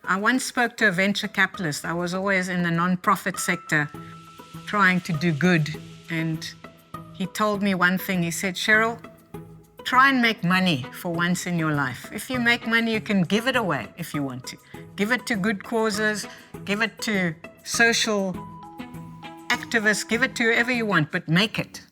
I once spoke to a venture capitalist. I was always in the non-profit sector trying to do good. And he told me one thing. He said, Sheryl, try and make money for once in your life. If you make money, you can give it away if you want to. Give it to good causes, give it to social activists, give it to whoever you want, but make it.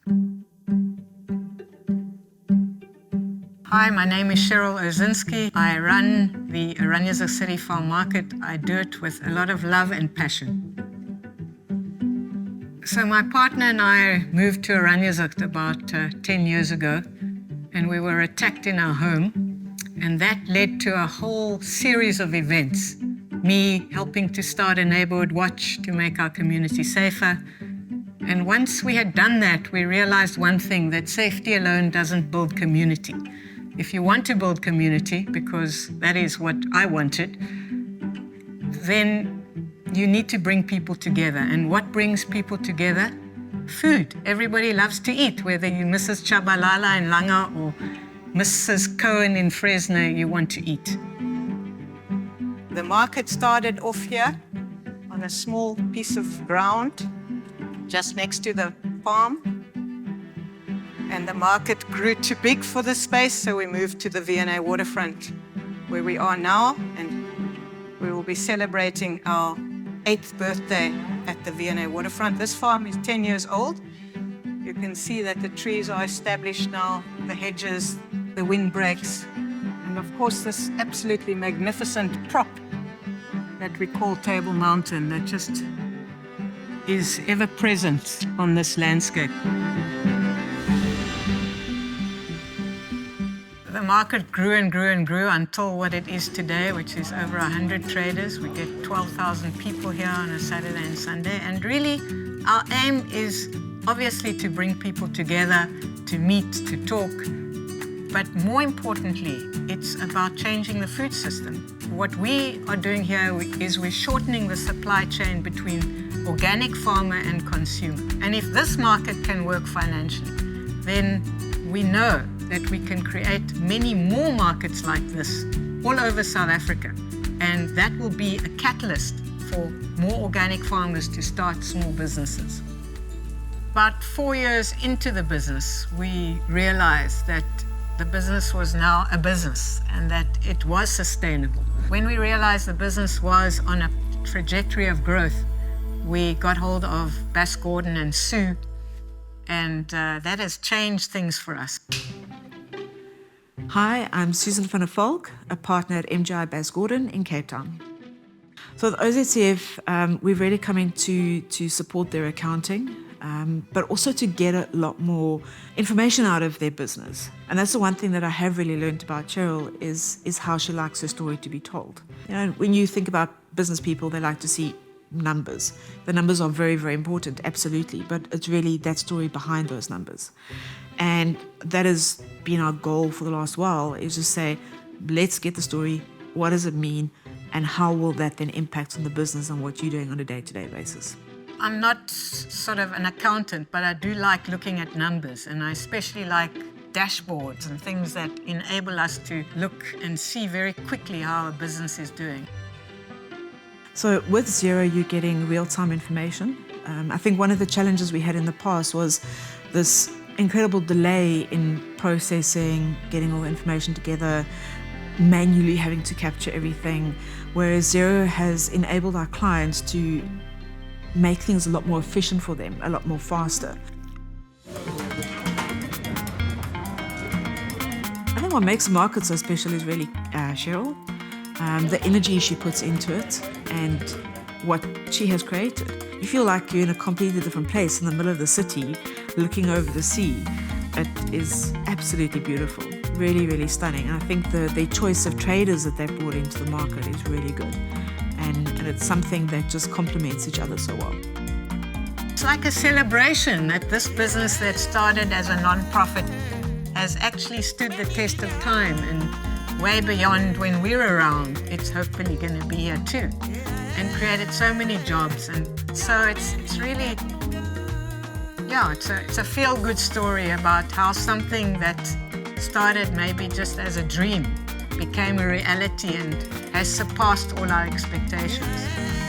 Hi, my name is Sheryl Ozinsky. I run the Oranjezicht City Farm Market. I do it with a lot of love and passion. So my partner and I moved to Oranjezicht about 10 years ago, and we were attacked in our home, and that led to a whole series of events. Me helping to start a neighborhood watch to make our community safer. And once we had done that, we realized one thing, that safety alone doesn't build community. If you want to build community, because that is what I wanted, then you need to bring people together. And what brings people together? Food. Everybody loves to eat, whether you're Mrs. Chabalala in Langa or Mrs. Cohen in Fresno, you want to eat. The market started off here on a small piece of ground just next to the farm. And the market grew too big for the space, so we moved to the V&A waterfront, where we are now, and we will be celebrating our 8th birthday at the V&A waterfront. This farm is 10 years old. You can see that the trees are established now, the hedges, the windbreaks, and of course this absolutely magnificent prop that we call Table Mountain that just is ever present on this landscape. The market grew and grew and grew until what it is today, which is over 100 traders. We get 12,000 people here on a Saturday and Sunday. And really, our aim is obviously to bring people together, to meet, to talk. But more importantly, it's about changing the food system. What we are doing here is we're shortening the supply chain between organic farmer and consumer. And if this market can work financially, then we know that we can create many more markets like this all over South Africa. And that will be a catalyst for more organic farmers to start small businesses. About 4 years into the business, we realized that the business was now a business and that it was sustainable. When we realized the business was on a trajectory of growth, we got hold of Bass Gordon and Sue, and that has changed things for us. Hi, I'm Susan van der Valk, a partner at MGI Bass Gordon in Cape Town. So at OZCF, we've really come in to support their accounting, but also to get a lot more information out of their business. And that's the one thing that I have really learned about Sheryl is how she likes her story to be told. You know, when you think about business people, they like to see numbers. The numbers are very, very important, absolutely, but it's really that story behind those numbers. And that has been our goal for the last while, is to say, let's get the story, what does it mean, and how will that then impact on the business and what you're doing on a day-to-day basis? I'm not sort of an accountant, but I do like looking at numbers, and I especially like dashboards and things that enable us to look and see very quickly how a business is doing. So with Xero, you're getting real-time information. I think one of the challenges we had in the past was this incredible delay in processing, getting all the information together, manually having to capture everything, whereas Xero has enabled our clients to make things a lot more efficient for them, a lot more faster. I think what makes the market so special is really Sheryl, the energy she puts into it and what she has created. You feel like you're in a completely different place in the middle of the city, looking over the sea. It is absolutely beautiful, really, really stunning. And I think the choice of traders that they've brought into the market is really good. And it's something that just complements each other so well. It's like a celebration that this business that started as a non-profit has actually stood the test of time, and way beyond when we're around, it's hopefully going to be here too, and created so many jobs. And so it's really, yeah, it's a feel-good story about how something that started maybe just as a dream became a reality and has surpassed all our expectations.